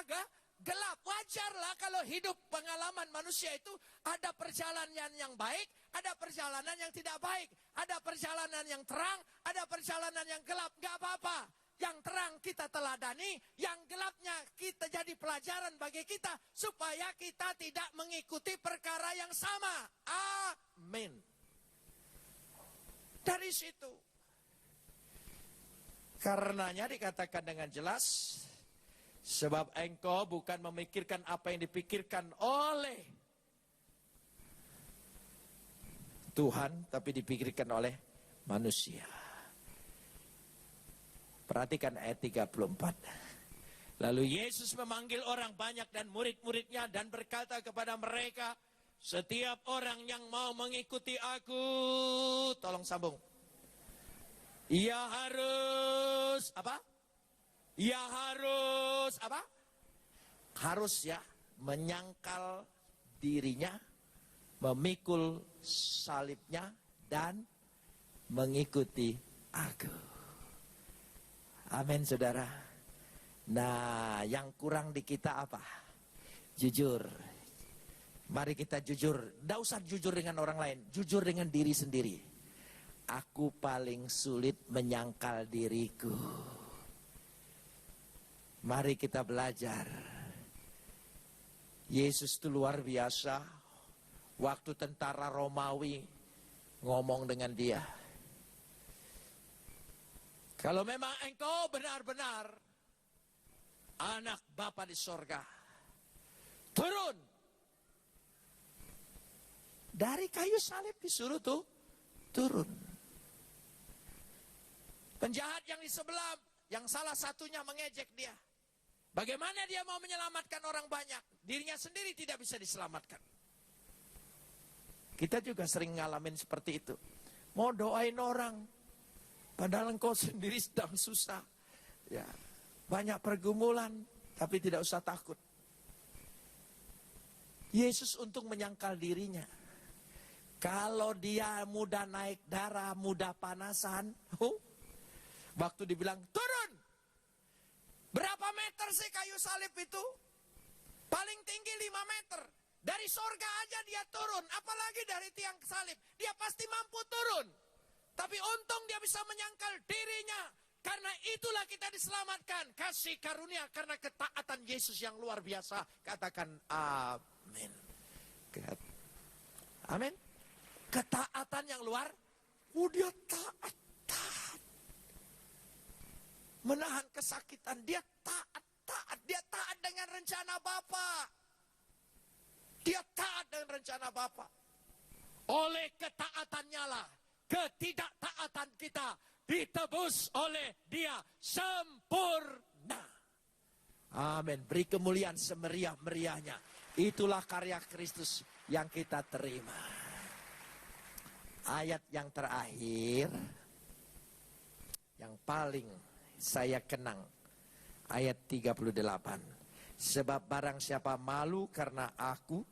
A: gelap. Wajarlah kalau hidup pengalaman manusia itu ada perjalanan yang baik, ada perjalanan yang tidak baik. Ada perjalanan yang terang, ada perjalanan yang gelap. Gak apa-apa. Yang terang kita teladani, yang gelapnya kita jadi pelajaran bagi kita. Supaya kita tidak mengikuti perkara yang sama. Amin. Dari situ. Karenanya dikatakan dengan jelas. Sebab engkau bukan memikirkan apa yang dipikirkan oleh Tuhan, tapi dipikirkan oleh manusia. Perhatikan ayat 34. Lalu Yesus memanggil orang banyak dan murid-muridnya dan berkata kepada mereka, setiap orang yang mau mengikuti aku, tolong sambung. Ia harus apa? Ia harus apa? harus ya menyangkal dirinya, memikul salibnya, dan mengikuti aku. Amin, saudara. Nah, yang kurang di kita apa? Jujur. Mari kita jujur. Tidak usah jujur dengan orang lain, jujur dengan diri sendiri. Aku paling sulit menyangkal diriku. Mari kita belajar. Yesus itu luar biasa. Waktu tentara Romawi ngomong dengan dia, kalau memang engkau benar-benar anak Bapa di sorga, turun. Dari kayu salib disuruh tuh turun. Penjahat yang di sebelah, yang salah satunya mengejek dia. Bagaimana dia mau menyelamatkan orang banyak? Dirinya sendiri tidak bisa diselamatkan. Kita juga sering ngalamin seperti itu. Mau doain orang, padahal engkau sendiri sedang susah. Ya, banyak pergumulan, tapi tidak usah takut. Yesus untuk menyangkal dirinya. Kalau dia mudah naik darah, mudah panasan, waktu dibilang turun, berapa meter sih kayu salib itu? Paling tinggi 5 meter. Dari sorga aja dia turun, apalagi dari tiang salib. Dia pasti mampu turun. Tapi untung dia bisa menyangkal dirinya. Karena itulah kita diselamatkan. Kasih karunia karena ketaatan Yesus yang luar biasa. Katakan amin. Amin. Ketaatan yang luar. Dia taat. Menahan kesakitan. Dia taat. Dia taat dengan rencana Bapa. Dia taat dengan rencana Bapa. Oleh ketaatannya lah, ketidaktaatan kita ditebus oleh Dia sempurna. Amin. Beri kemuliaan semeriah-meriahnya. Itulah karya Kristus yang kita terima. Ayat yang terakhir, yang paling saya kenang, ayat 38. Sebab barang siapa malu karena aku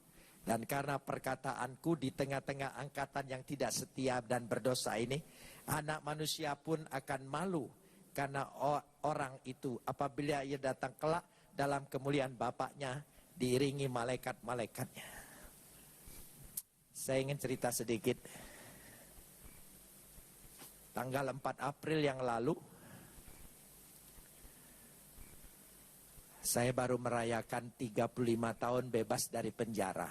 A: dan karena perkataanku di tengah-tengah angkatan yang tidak setia dan berdosa ini, anak manusia pun akan malu karena orang itu apabila ia datang kelak dalam kemuliaan Bapaknya diiringi malaikat-malaikatnya. Saya ingin cerita sedikit. Tanggal 4 April yang lalu, saya baru merayakan 35 tahun bebas dari penjara.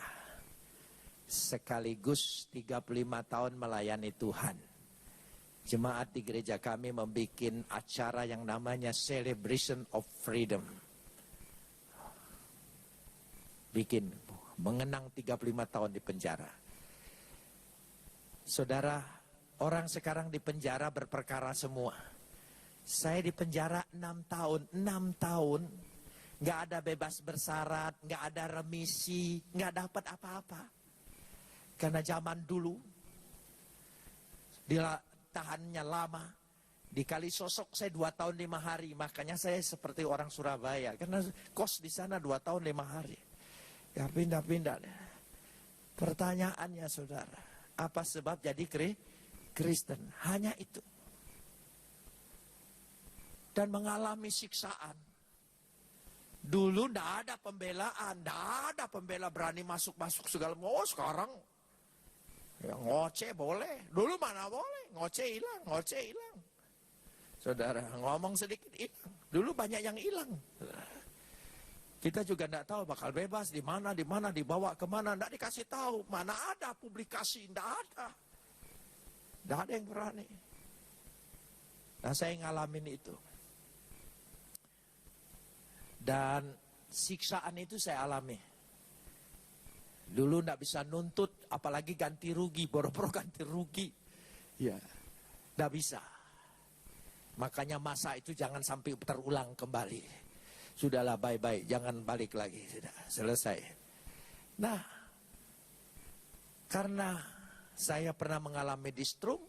A: Sekaligus 35 tahun melayani Tuhan. Jemaat di gereja kami membuat acara yang namanya Celebration of Freedom. Bikin, mengenang 35 tahun di penjara. Saudara, orang sekarang di penjara berperkara semua. Saya di penjara 6 tahun. 6 tahun. Nggak ada bebas bersyarat, nggak ada remisi, nggak dapat apa-apa. Karena zaman dulu, tahannya lama. Di Kalisosok saya 2 tahun 5 hari, makanya saya seperti orang Surabaya. Karena kos di sana 2 tahun 5 hari. Ya pindah-pindah. Pertanyaannya saudara, apa sebab jadi Kristen? Hanya itu. Dan mengalami siksaan. Dulu tidak ada pembelaan, tidak ada pembela berani masuk-masuk segala. Oh sekarang ya, ngoceh boleh. Dulu mana boleh, ngoceh hilang. Saudara ngomong sedikit hilang. Dulu banyak yang hilang. Kita juga tidak tahu bakal bebas di mana, dibawa kemana, tidak dikasih tahu. Mana ada publikasi, tidak ada. Tidak ada yang berani. Nah saya ngalamin itu. Dan siksaan itu saya alami. Dulu tidak bisa nuntut, apalagi ganti rugi, boro-boro ganti rugi. Ya, tidak bisa. Makanya masa itu jangan sampai terulang kembali. Sudahlah bye-bye, jangan balik lagi. Sudah, selesai. Nah, karena saya pernah mengalami distrum,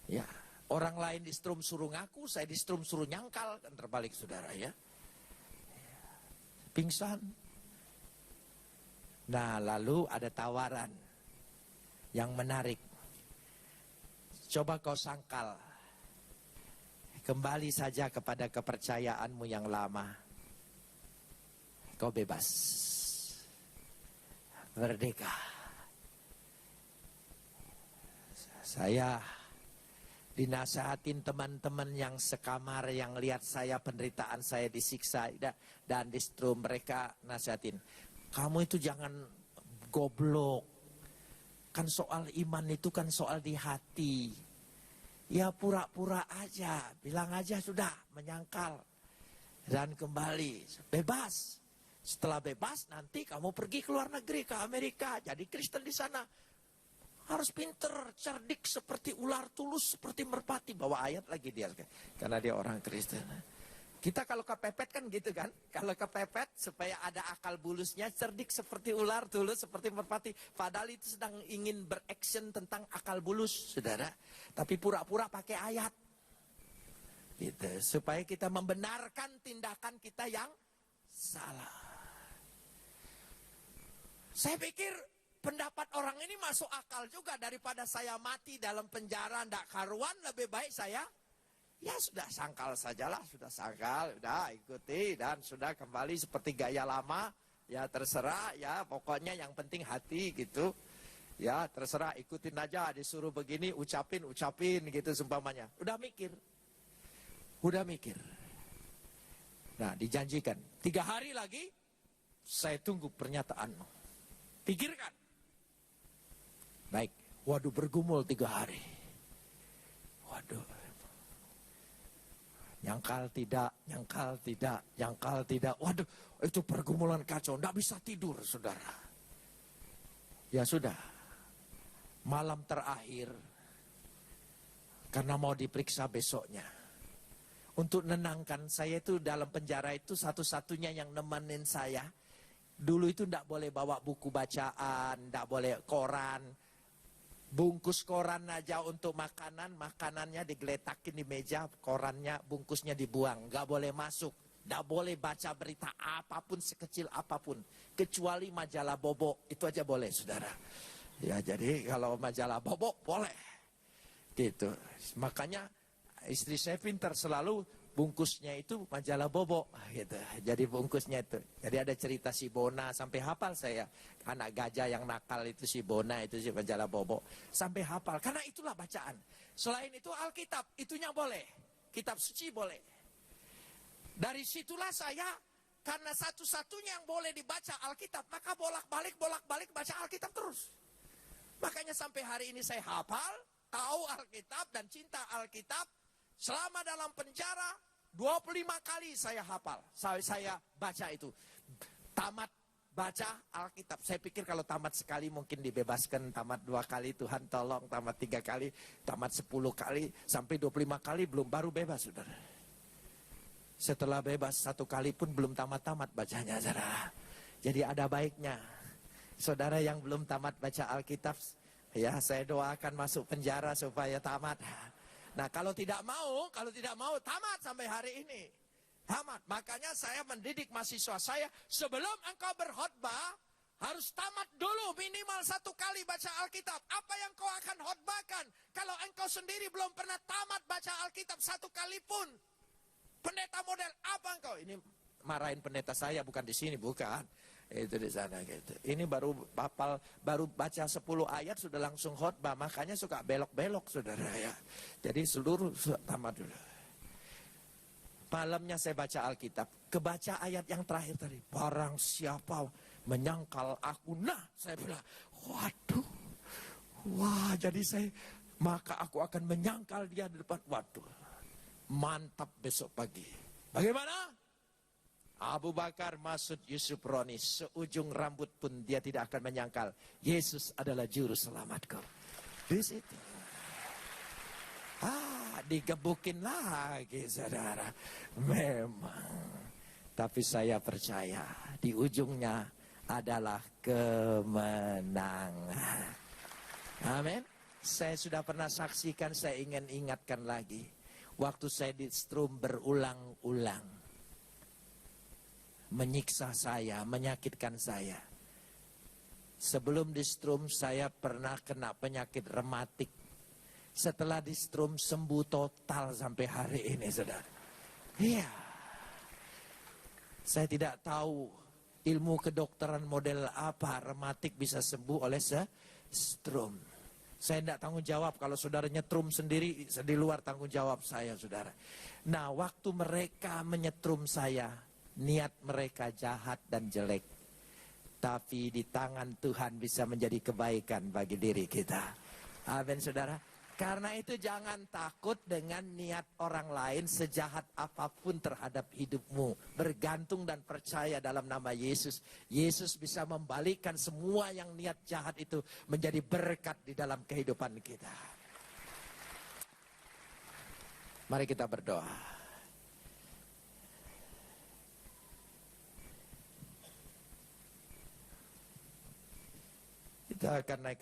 A: ya, orang lain distrum suruh ngaku, saya distrum suruh nyangkal, kan terbalik saudara ya. Pingsan. Nah, lalu ada tawaran yang menarik. Coba kau sangkal. Kembali saja kepada kepercayaanmu yang lama. Kau bebas. Merdeka. Saya dinasehatin teman-teman yang sekamar, yang lihat saya penderitaan saya disiksa dan distrum, mereka nasihatin, kamu itu jangan goblok, kan soal iman itu kan soal di hati, ya pura-pura aja, bilang aja sudah menyangkal dan kembali bebas. Setelah bebas nanti kamu pergi ke luar negeri, ke Amerika, jadi Kristen di sana. Harus pinter, cerdik seperti ular, tulus seperti merpati. Bawa ayat lagi dia, karena dia orang Kristen. Kita kalau kepepet kan gitu kan. Kalau kepepet supaya ada akal bulusnya, cerdik seperti ular, tulus seperti merpati. Padahal itu sedang ingin beraction tentang akal bulus, saudara. Tapi pura-pura pakai ayat. Gitu. Supaya kita membenarkan tindakan kita yang salah. Saya pikir pendapat orang ini masuk akal juga, daripada saya mati dalam penjara ndak karuan, lebih baik saya ya sudah sangkal sajalah, sudah sangkal, sudah ikuti dan sudah kembali seperti gaya lama, ya terserah ya, pokoknya yang penting hati gitu. Ya terserah, ikutin aja, disuruh begini ucapin gitu seumpamanya. Udah mikir. Nah, dijanjikan 3 hari lagi saya tunggu pernyataanmu. Pikirkan. Baik, waduh bergumul 3 hari. Waduh. Nyangkal tidak. Waduh, itu pergumulan kacau. Nggak bisa tidur, saudara. Ya sudah. Malam terakhir. Karena mau diperiksa besoknya. Untuk nenangkan saya itu dalam penjara itu satu-satunya yang nemenin saya. Dulu itu nggak boleh bawa buku bacaan, nggak boleh koran. Bungkus koran aja untuk makanan, makanannya digeletakin di meja, korannya, bungkusnya dibuang. Nggak boleh masuk, nggak boleh baca berita apapun, sekecil apapun. Kecuali majalah Bobo, itu aja boleh, saudara. Ya jadi kalau majalah Bobo, boleh. Gitu. Makanya istri saya pintar, selalu bungkusnya itu majalah Bobo gitu. Jadi bungkusnya itu. Jadi ada cerita si Bona, sampai hafal saya. Anak gajah yang nakal itu si Bona, itu si majalah Bobo. Sampai hafal, karena itulah bacaan. Selain itu Alkitab, itunya boleh. Kitab suci boleh. Dari situlah saya, karena satu-satunya yang boleh dibaca Alkitab, maka bolak-balik baca Alkitab terus. Makanya sampai hari ini saya hafal, tahu Alkitab dan cinta Alkitab. Selama dalam penjara 25 kali saya hafal, saya baca itu. Tamat baca Alkitab. Saya pikir kalau tamat sekali mungkin dibebaskan, tamat 2 kali Tuhan tolong, tamat 3 kali, tamat 10 kali, sampai 25 kali belum, baru bebas, saudara. Setelah bebas 1 kali pun belum tamat-tamat bacanya, saudara. Jadi ada baiknya. Saudara yang belum tamat baca Alkitab, ya saya doakan masuk penjara supaya tamat. Nah kalau tidak mau tamat sampai hari ini. Tamat. Makanya saya mendidik mahasiswa saya, sebelum engkau berkhotbah, harus tamat dulu minimal 1 kali baca Alkitab. Apa yang kau akan khotbahkan kalau engkau sendiri belum pernah tamat baca Alkitab 1 kali pun? Pendeta model apa engkau? Ini marahin pendeta saya, bukan di sini, bukan. Itu di sana gitu. Ini baru baca 10 ayat sudah langsung khotbah, makanya suka belok-belok, saudara ya. Jadi seluruh tamat dulu. Malamnya saya baca Alkitab, kebaca ayat yang terakhir tadi. Barang siapa menyangkal aku, nah saya bilang, waduh, wah jadi maka aku akan menyangkal dia di depan. Waduh, mantap besok pagi. Bagaimana? Abu Bakar, Masud, Yusuf, Roni, seujung rambut pun dia tidak akan menyangkal Yesus adalah juru selamatku. Di situ. Digebukin lagi, saudara. Memang. Tapi saya percaya di ujungnya adalah kemenangan. Amin. Saya sudah pernah saksikan, saya ingin ingatkan lagi. Waktu saya di strum berulang-ulang. menyiksa saya, menyakitkan saya. Sebelum di-strum saya pernah kena penyakit rematik. Setelah di-strum sembuh total sampai hari ini, saudara. Iya. Saya tidak tahu ilmu kedokteran model apa rematik bisa sembuh oleh strum. Saya tidak tanggung jawab kalau saudara nyetrum sendiri, di luar tanggung jawab saya, saudara. Nah, waktu mereka menyetrum saya, niat mereka jahat dan jelek. Tapi di tangan Tuhan bisa menjadi kebaikan bagi diri kita. Amin, saudara. Karena itu jangan takut dengan niat orang lain sejahat apapun terhadap hidupmu. Bergantung dan percaya dalam nama Yesus. Yesus bisa membalikkan semua yang niat jahat itu menjadi berkat di dalam kehidupan kita. Mari kita berdoa. Kita akan naikkan